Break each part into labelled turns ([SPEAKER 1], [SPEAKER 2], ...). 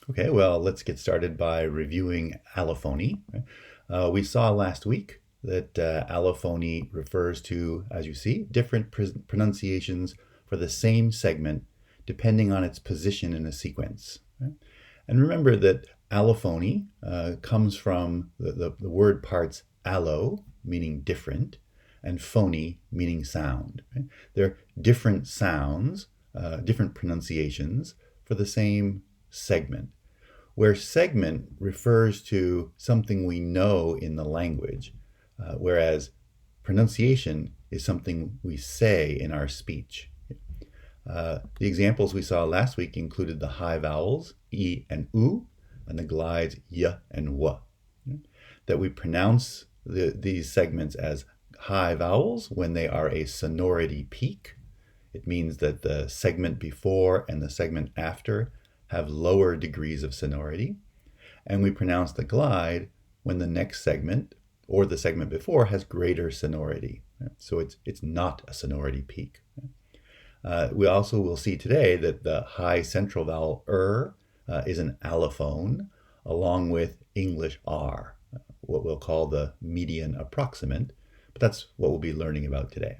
[SPEAKER 1] Okay, well, let's get started by reviewing allophony. We saw last week that allophony refers to, as you see, different pronunciations for the same segment depending on its position in a sequence. Right? And remember that allophony comes from the word parts allo, meaning different, and phony, meaning sound. Right? They're different sounds, different pronunciations for the same segment, where segment refers to something we know in the language, whereas pronunciation is something we say in our speech. The examples we saw last week included the high vowels, e and u, and the glides, y and w. That we pronounce these segments as high vowels when they are a sonority peak. It means that the segment before and the segment after have lower degrees of sonority. And we pronounce the glide when the next segment or the segment before has greater sonority. So it's not a sonority peak. We also will see today that the high central vowel is an allophone, along with English R, what we'll call the median approximant, but that's what we'll be learning about today.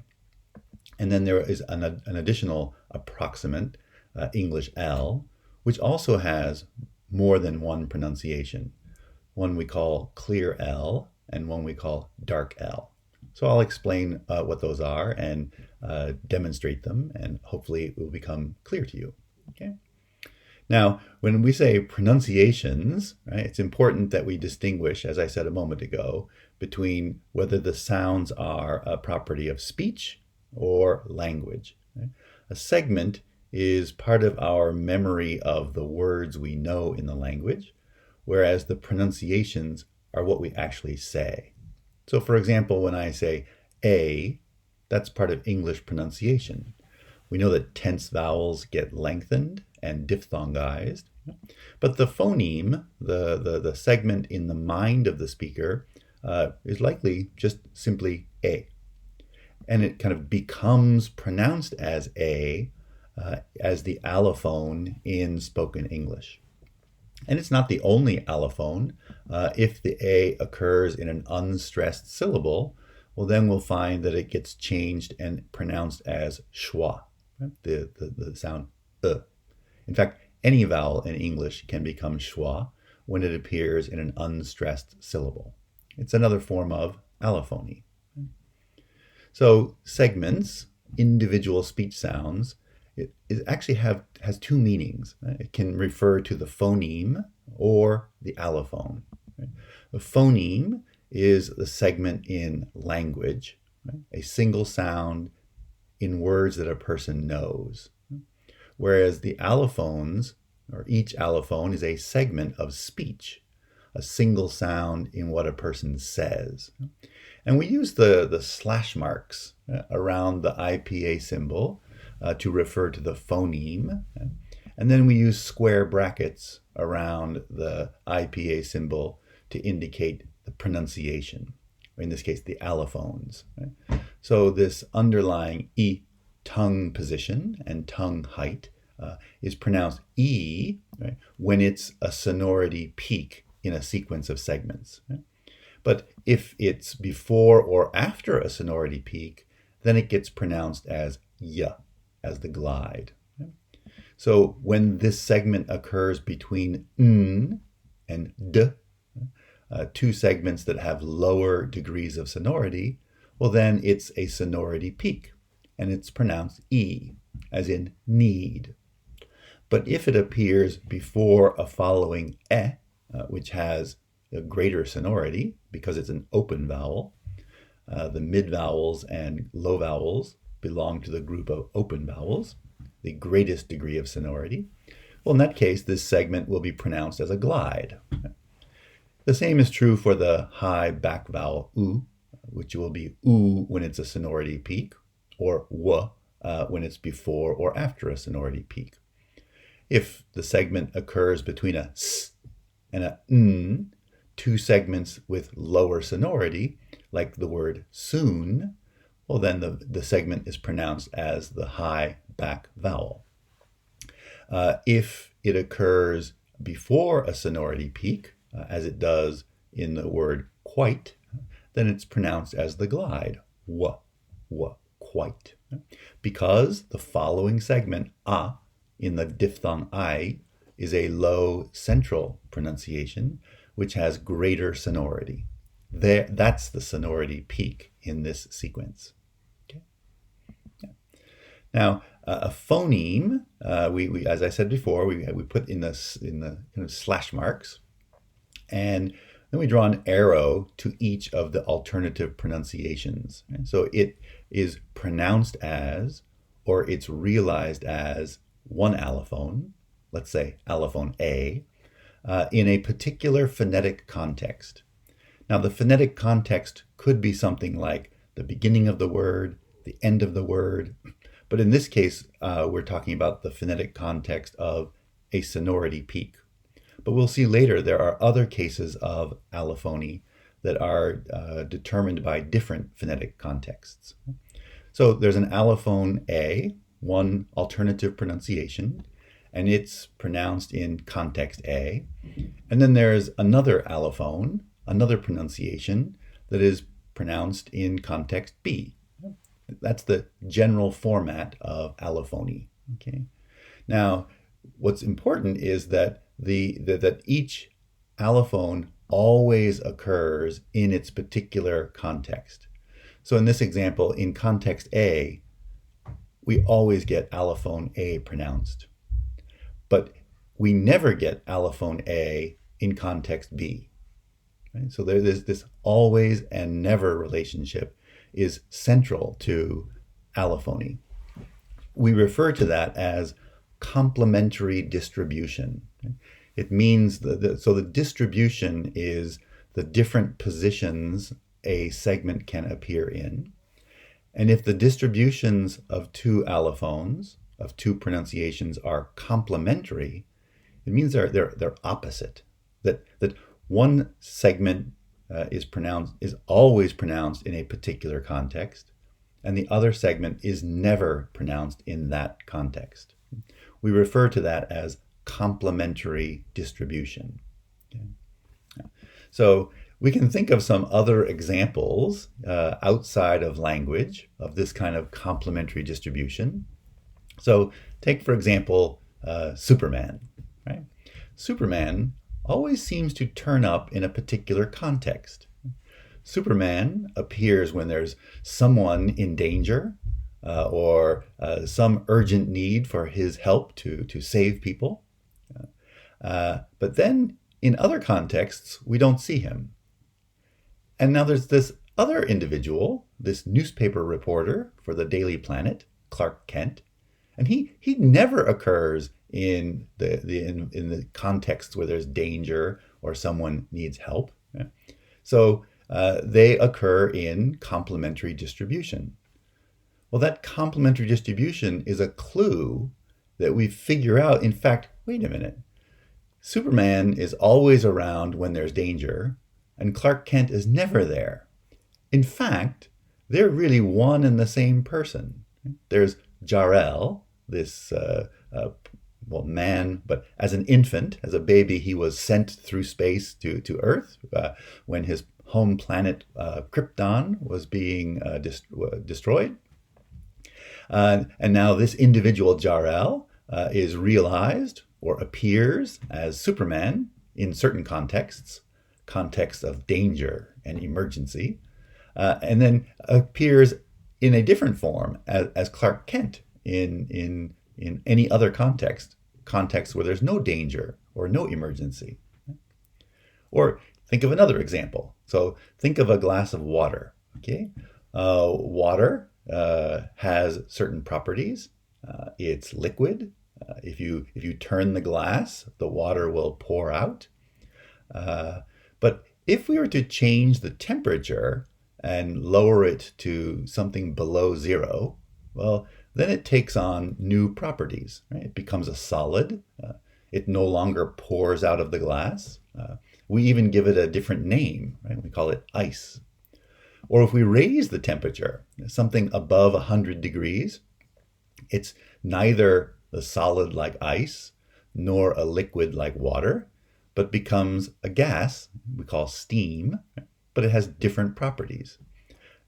[SPEAKER 1] And then there is an additional approximant, English L, which also has more than one pronunciation. One we call clear L and one we call dark L. So I'll explain what those are and demonstrate them, and hopefully it will become clear to you. Okay. Now, when we say pronunciations, right, it's important that we distinguish, as I said a moment ago, between whether the sounds are a property of speech or language. Right? A segment is part of our memory of the words we know in the language, whereas the pronunciations are what we actually say. So for example, when I say a, that's part of English pronunciation. We know that tense vowels get lengthened and diphthongized, but the phoneme, the segment in the mind of the speaker, is likely just simply a. And it kind of becomes pronounced as a, as the allophone in spoken English. And it's not the only allophone. If the a occurs in an unstressed syllable, well, then we'll find that it gets changed and pronounced as schwa, right? The sound In fact, any vowel in English can become schwa when it appears in an unstressed syllable. It's another form of allophony. So segments, individual speech sounds, it actually has two meanings. Right? It can refer to the phoneme or the allophone. Right? The phoneme is the segment in language, right? A single sound in words that a person knows. Whereas the allophones, or each allophone, is a segment of speech, a single sound in what a person says. And we use the slash marks around the IPA symbol to refer to the phoneme. And then we use square brackets around the IPA symbol to indicate the pronunciation, or in this case, the allophones. Right? So this underlying E tongue position and tongue height is pronounced E, right, when it's a sonority peak in a sequence of segments. Right? But if it's before or after a sonority peak, then it gets pronounced as Y, as the glide. Right? So when this segment occurs between N and D, two segments that have lower degrees of sonority, well, then it's a sonority peak, and it's pronounced E, as in need. But if it appears before a following which has a greater sonority because it's an open vowel, the mid vowels and low vowels belong to the group of open vowels, the greatest degree of sonority, well, in that case, this segment will be pronounced as a glide. The same is true for the high back vowel U, which will be U when it's a sonority peak, or W when it's before or after a sonority peak. If the segment occurs between a S and a N, two segments with lower sonority, like the word soon, well, then the segment is pronounced as the high back vowel. If it occurs before a sonority peak, as it does in the word quite, then it's pronounced as the glide, w, quite. Because the following segment, a, in the diphthong I, is a low central pronunciation, which has greater sonority. That's the sonority peak in this sequence. Okay. Yeah. Now, a phoneme, we as I said before, we put in the kind of slash marks, and then we draw an arrow to each of the alternative pronunciations. And so it is pronounced as, or it's realized as one allophone, let's say allophone A, in a particular phonetic context. Now, the phonetic context could be something like the beginning of the word, the end of the word, but in this case, we're talking about the phonetic context of a sonority peak. But we'll see later there are other cases of allophony that are determined by different phonetic contexts. So there's an allophone A, one alternative pronunciation, and it's pronounced in context A. And then there's another allophone, another pronunciation that is pronounced in context B. That's the general format of allophony. Okay. Now, what's important is that that each allophone always occurs in its particular context. So in this example, in context A, we always get allophone A pronounced. But we never get allophone A in context B. Right? So there's this always and never relationship is central to allophony. We refer to that as complementary distribution. It means so the distribution is the different positions a segment can appear in. And if the distributions of two allophones, of two pronunciations, are complementary, it means they're opposite. That one segment is always pronounced in a particular context, and the other segment is never pronounced in that context. We refer to that as complementary distribution. Okay. So we can think of some other examples outside of language of this kind of complementary distribution. So take, for example, Superman. Right? Superman always seems to turn up in a particular context. Superman appears when there's someone in danger or some urgent need for his help to save people. But then in other contexts, we don't see him. And now there's this other individual, this newspaper reporter for the Daily Planet, Clark Kent, and he never occurs in the context where there's danger or someone needs help. Yeah. So they occur in complementary distribution. Well, that complementary distribution is a clue that we figure out, in fact, wait a minute, Superman is always around when there's danger, and Clark Kent is never there. In fact, they're really one and the same person. There's Jor-El, this man, but as an infant, as a baby, he was sent through space to Earth when his home planet Krypton was being destroyed. And now this individual Jor-El is realized or appears as Superman in certain contexts of danger and emergency, and then appears in a different form as Clark Kent in any other context where there's no danger or no emergency. Or think of another example. So think of a glass of water. Okay, water has certain properties. It's liquid. If you turn the glass, the water will pour out. But if we were to change the temperature and lower it to something below zero, well, then it takes on new properties. Right? It becomes a solid. It no longer pours out of the glass. We even give it a different name. Right? We call it ice. Or if we raise the temperature, something above 100 degrees, it's neither the solid like ice, nor a liquid like water, but becomes a gas we call steam, but it has different properties.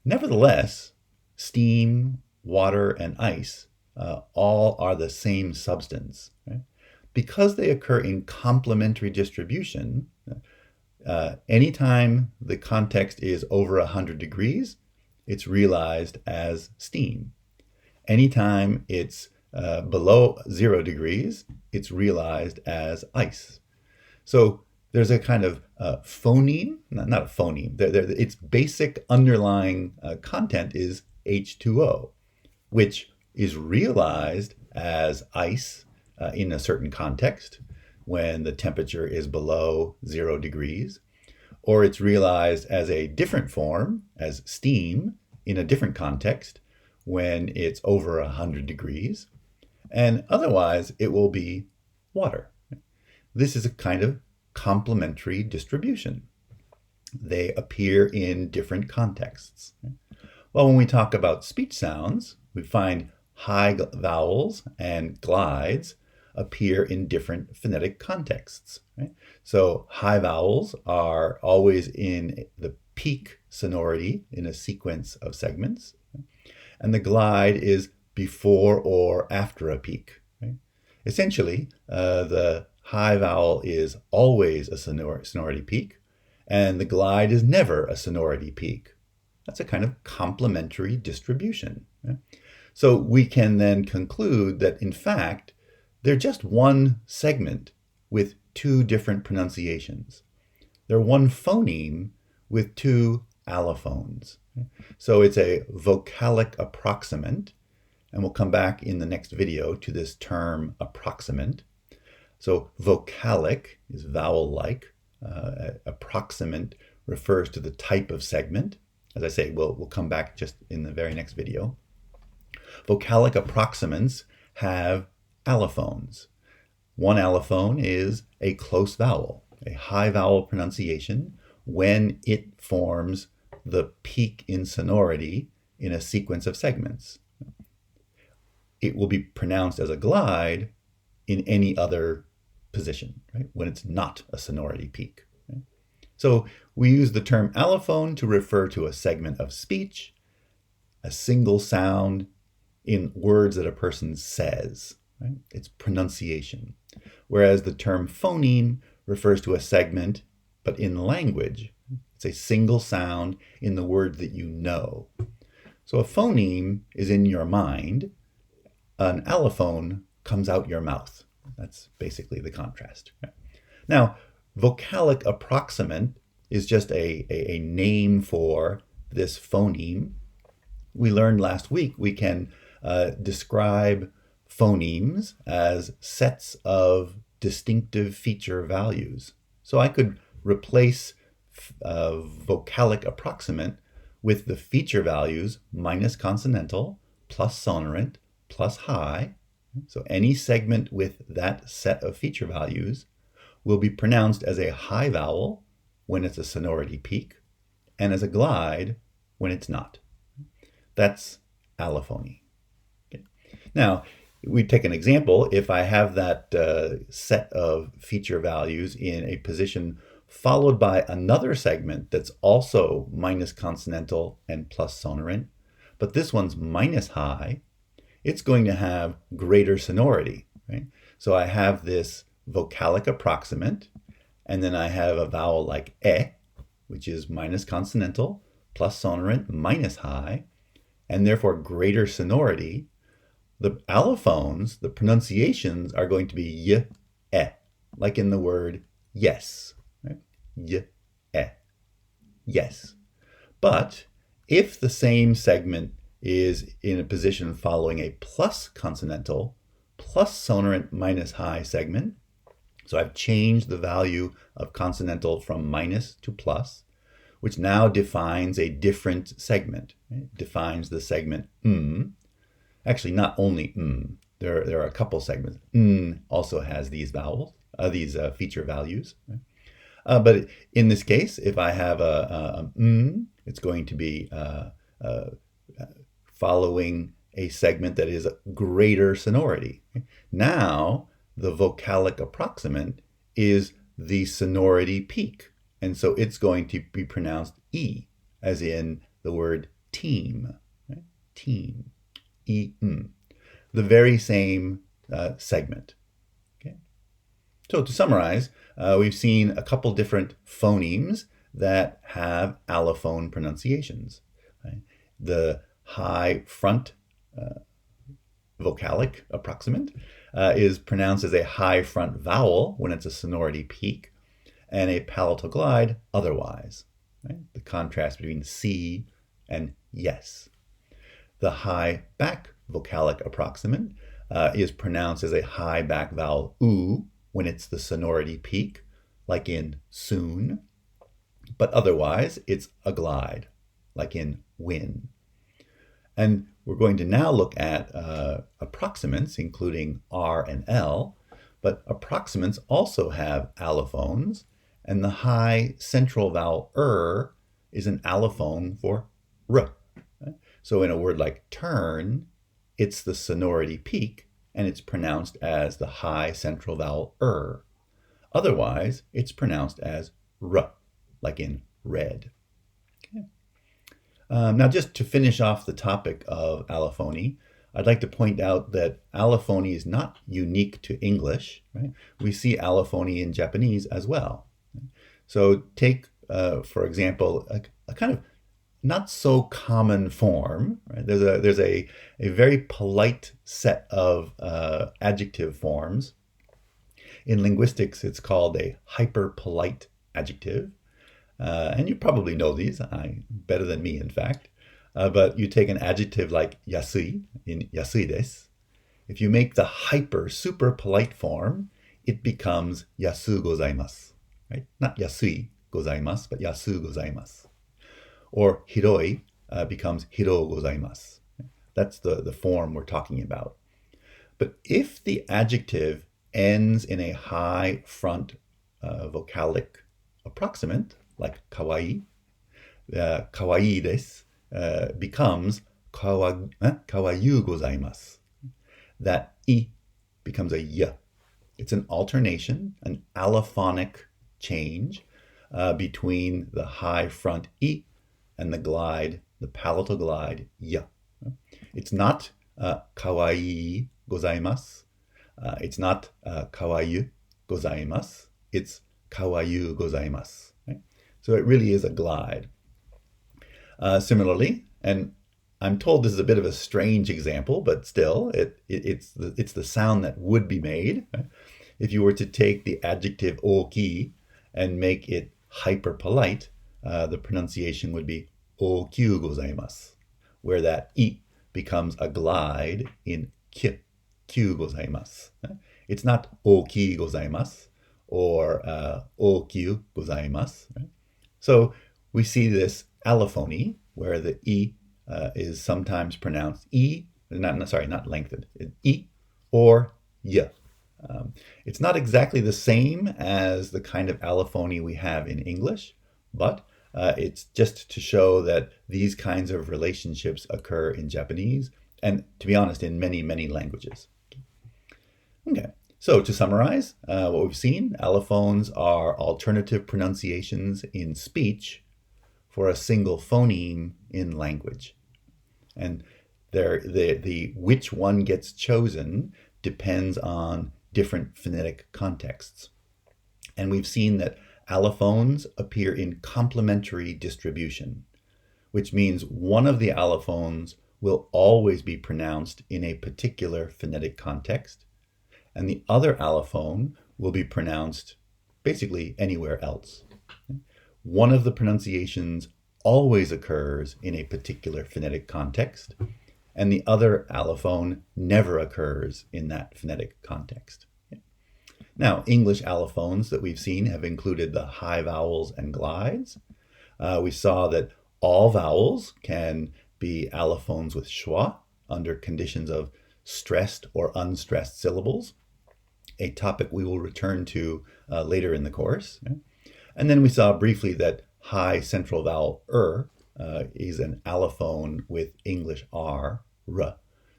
[SPEAKER 1] Nevertheless, steam, water, and ice all are the same substance. Right? Because they occur in complementary distribution, anytime the context is over 100 degrees, it's realized as steam. Anytime it's below 0 degrees, it's realized as ice. So there's a kind of phoneme, not a phoneme, its basic underlying content is H2O, which is realized as ice in a certain context when the temperature is below 0 degrees, or it's realized as a different form, as steam, in a different context when it's over 100 degrees, and otherwise it will be water. This is a kind of complementary distribution. They appear in different contexts. Well, when we talk about speech sounds, we find high vowels and glides appear in different phonetic contexts. Right? So high vowels are always in the peak sonority in a sequence of segments, and the glide is before or after a peak. Right? Essentially, the high vowel is always a sonority peak, and the glide is never a sonority peak. That's a kind of complementary distribution. Right? So we can then conclude that, in fact, they're just one segment with two different pronunciations. They're one phoneme with two allophones. So it's a vocalic approximant, and we'll come back in the next video to this term approximant. So vocalic is vowel-like. Approximant refers to the type of segment. As I say, we'll come back just in the very next video. Vocalic approximants have allophones. One allophone is a close vowel, a high vowel pronunciation when it forms the peak in sonority in a sequence of segments. It will be pronounced as a glide in any other position, right? When it's not a sonority peak. Right? So we use the term allophone to refer to a segment of speech, a single sound in words that a person says. Right? It's pronunciation. Whereas the term phoneme refers to a segment, but in language. It's a single sound in the word that you know. So a phoneme is in your mind. An allophone comes out your mouth. That's basically the contrast. Now, vocalic approximant is just a name for this phoneme. We learned last week we can describe phonemes as sets of distinctive feature values. So I could replace vocalic approximant with the feature values minus consonantal plus sonorant plus high. So any segment with that set of feature values will be pronounced as a high vowel when it's a sonority peak and as a glide when it's not. That's allophony. Okay. Now, we take an example. If I have that set of feature values in a position followed by another segment that's also minus consonantal and plus sonorant, but this one's minus high, it's going to have greater sonority. Right? So I have this vocalic approximant, and then I have a vowel like which is minus consonantal plus sonorant minus high, and therefore greater sonority. The allophones, the pronunciations, are going to be y, like in the word yes. Right? Y, yes. But if the same segment is in a position following a plus consonantal plus sonorant minus high segment, so I've changed the value of consonantal from minus to plus, which now defines a different segment. It defines the segment Actually, not only there are a couple segments. Also has these vowels, these feature values. Right? But in this case, if I have a it's going to be following a segment that is greater sonority. Now, the vocalic approximant is the sonority peak. And so it's going to be pronounced E, as in the word team. Right? Team. E-M. The very same segment. Okay? So to summarize, we've seen a couple different phonemes that have allophone pronunciations. Right? The high front vocalic approximant is pronounced as a high front vowel when it's a sonority peak, and a palatal glide otherwise. Right? The contrast between C and yes. The high back vocalic approximant is pronounced as a high back vowel oo when it's the sonority peak, like in soon, but otherwise it's a glide, like in win. And we're going to now look at approximants, including R and L, but approximants also have allophones, and the high central vowel is an allophone for r. Right? So in a word like turn, it's the sonority peak, and it's pronounced as the high central vowel Otherwise, it's pronounced as r, like in red. Okay. Now, just to finish off the topic of allophony, I'd like to point out that allophony is not unique to English. Right? We see allophony in Japanese as well. So take, for example, a kind of not so common form. Right? There's a very polite set of adjective forms. In linguistics, it's called a hyperpolite adjective. And you probably know these, better than me, in fact. But you take an adjective like yasui, in yasui desu. If you make the super polite form, it becomes yasu gozaimasu. Right? Not yasui gozaimasu, but yasu gozaimasu. Or hiroi becomes hiro gozaimasu. That's the form we're talking about. But if the adjective ends in a high front vocalic approximant, like kawaii, kawaii desu becomes kawayu gozaimasu. That I becomes a y. It's an alternation, an allophonic change between the high front I and the glide, the palatal glide, y. It's not kawaii gozaimasu. It's not kawayu gozaimasu. It's kawayu gozaimasu. Right? So it really is a glide. Similarly, and I'm told this is a bit of a strange example, but still, it's the sound that would be made. Right? If you were to take the adjective oki and make it hyper polite, the pronunciation would be okyu gozaimasu, where that I becomes a glide in kyu gozaimasu. It's not oki gozaimasu or okyu gozaimasu. Right? So we see this allophony where the I is sometimes pronounced not lengthened, I or y. It's not exactly the same as the kind of allophony we have in English, but it's just to show that these kinds of relationships occur in Japanese and, to be honest, in many, many languages. Okay, so to summarize what we've seen, allophones are alternative pronunciations in speech for a single phoneme in language. And the which one gets chosen depends on different phonetic contexts. And we've seen that allophones appear in complementary distribution, which means one of the allophones will always be pronounced in a particular phonetic context, and the other allophone will be pronounced basically anywhere else. One of the pronunciations always occurs in a particular phonetic context, and the other allophone never occurs in that phonetic context. Now, English allophones that we've seen have included the high vowels and glides. We saw that all vowels can be allophones with schwa under conditions of stressed or unstressed syllables, a topic we will return to later in the course. And then we saw briefly that high central vowel is an allophone with English r,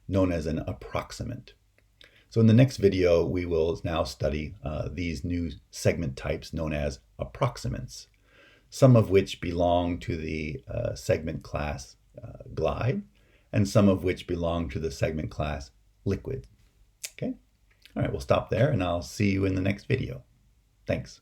[SPEAKER 1] known as an approximant. So So in the next video, we will now study these new segment types known as approximants, some of which belong to the segment class glide, and some of which belong to the segment class liquid. Okay? All right, we'll stop there, and I'll see you in the next video. Thanks.